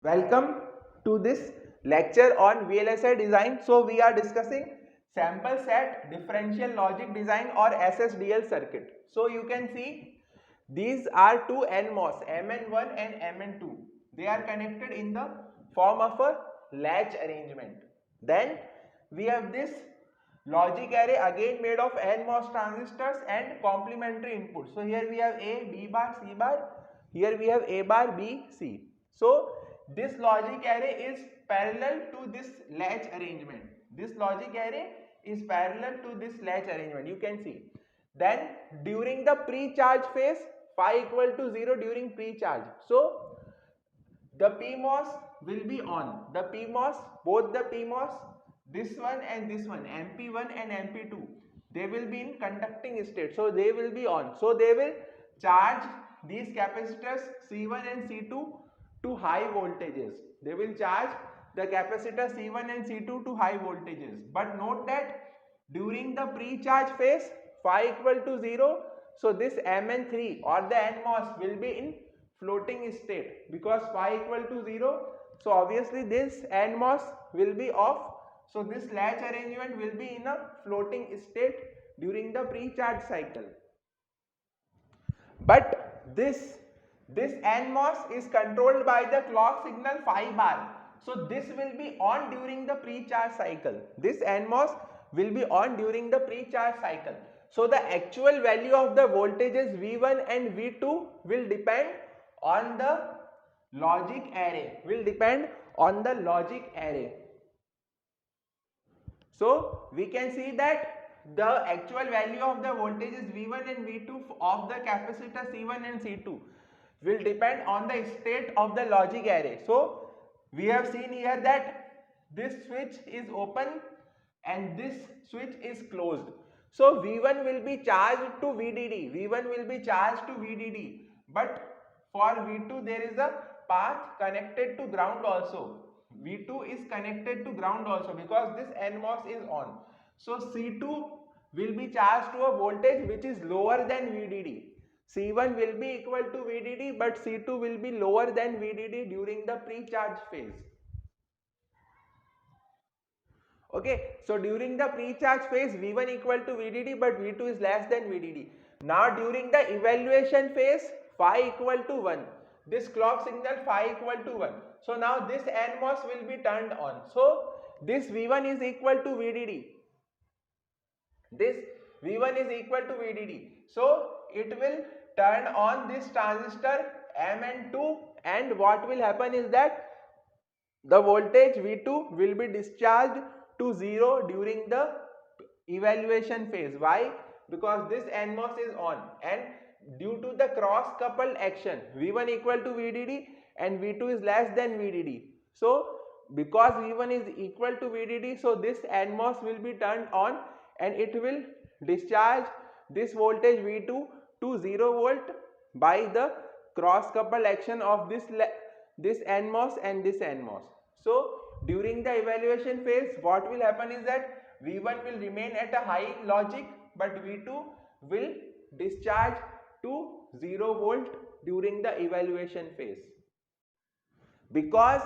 Welcome to this lecture on VLSI design. So we are discussing sample set differential logic design or SSDL circuit. So you can see these are two NMOS, MN1 and MN2. They are connected in the form of a latch arrangement. Then we have this logic array again made of NMOS transistors and complementary inputs. So here we have A, B bar, C bar. Here we have A bar, B, C. So this logic array is parallel to this latch arrangement. This logic array is parallel to this latch arrangement. You can see. Then during the pre-charge phase, phi equal to 0 during pre-charge. So the PMOS will be on. The PMOS, both the PMOS, this one and this one, MP1 and MP2, they will be in conducting state. So they will be on. So they will charge these capacitors C1 and C2 to high voltages. They will charge the capacitor C1 and C2 to high voltages. But note that during the pre-charge phase, phi equal to 0, so this Mn3 or the NMOS will be in floating state because phi equal to 0. So obviously this NMOS will be off. So this latch arrangement will be in a floating state during the pre-charge cycle. But this NMOS is controlled by the clock signal phi bar. So this will be on during the pre-charge cycle. This NMOS will be on during the pre-charge cycle. So the actual value of the voltages V1 and V2 will depend on the logic array. So we can see that the actual value of the voltages V1 and V2 of the capacitor C1 and C2 will depend on the state of the logic array. So we have seen here that this switch is open and this switch is closed. So V1 will be charged to VDD. But for V2 there is a path connected to ground also. V2 is connected to ground also because this NMOS is on. So C2 will be charged to a voltage which is lower than VDD. C1 will be equal to VDD but C2 will be lower than VDD during the pre-charge phase. Okay, so during the pre-charge phase V1 equal to VDD but V2 is less than VDD. Now during the evaluation phase phi equal to 1. This clock signal phi equal to 1. So now this NMOS will be turned on. So this V1 is equal to VDD. This V1 is equal to VDD. So it will turn on this transistor Mn2 and what will happen is that the voltage V2 will be discharged to 0 during the evaluation phase. Why? Because this NMOS is on and due to the cross coupled action V1 equal to VDD and V2 is less than VDD. So because V1 is equal to VDD, so this NMOS will be turned on and it will discharge this voltage V2 to 0 volt by the cross coupled action of this NMOS and this NMOS. So during the evaluation phase what will happen is that V1 will remain at a high logic but V2 will discharge to 0 volt during the evaluation phase. Because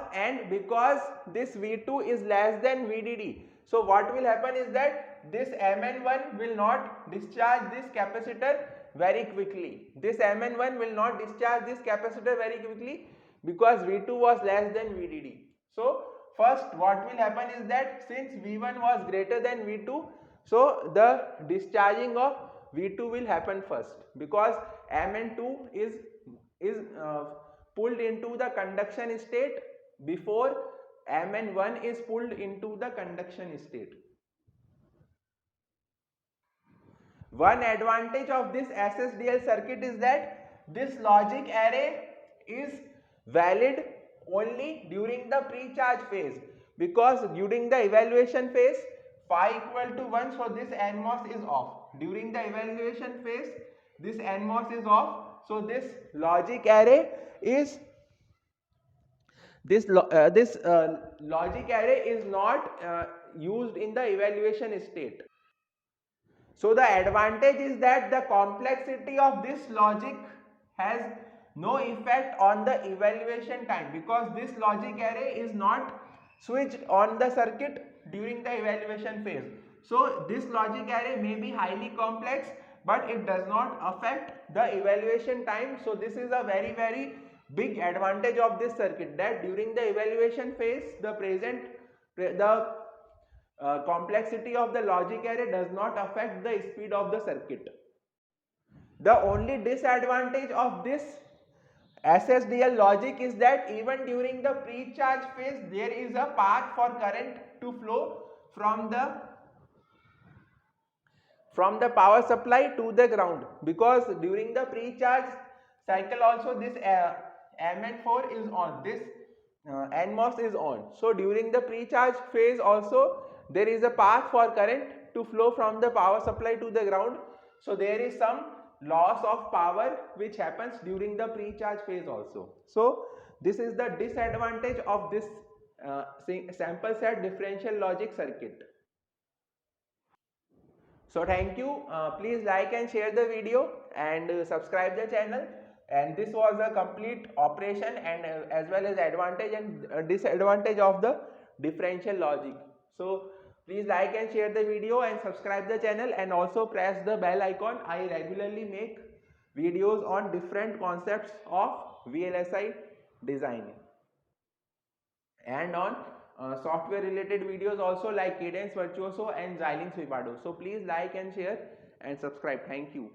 this V2 is less than VDD. So what will happen is that this Mn1 will not discharge this capacitor very quickly. This Mn1 will not discharge this capacitor very quickly because V2 was less than VDD. So first what will happen is that since V1 was greater than V2, so the discharging of V2 will happen first because Mn2 is pulled into the conduction state before Mn1 is pulled into the conduction state. One advantage of this SSDL circuit is that this logic array is valid only during the pre-charge phase because during the evaluation phase phi equal to 1, so this NMOS is off. During the evaluation phase this NMOS is off, so this logic array is logic array is not used in the evaluation state. So the advantage is that the complexity of this logic has no effect on the evaluation time, because this logic array is not switched on the circuit during the evaluation phase. So this logic array may be highly complex, but it does not affect the evaluation time. So this is a very big advantage of this circuit, that during the evaluation phase the complexity of the logic array does not affect the speed of the circuit. The only disadvantage of this SSDL logic is that even during the pre-charge phase there is a path for current to flow from the power supply to the ground, because during the pre-charge cycle also this Mn4 is on, this NMOS is on. So during the pre-charge phase also there is a path for current to flow from the power supply to the ground. So there is some loss of power which happens during the pre-charge phase also. So this is the disadvantage of this sample set differential logic circuit. So thank you. Please like and share the video and subscribe the channel. And this was a complete operation and as well as advantage and disadvantage of the differential logic. So please like and share the video and subscribe the channel, and also press the bell icon. I regularly make videos on different concepts of VLSI design and on software related videos also, like Cadence Virtuoso and Xilinx Vivado. So please like and share and subscribe. Thank you.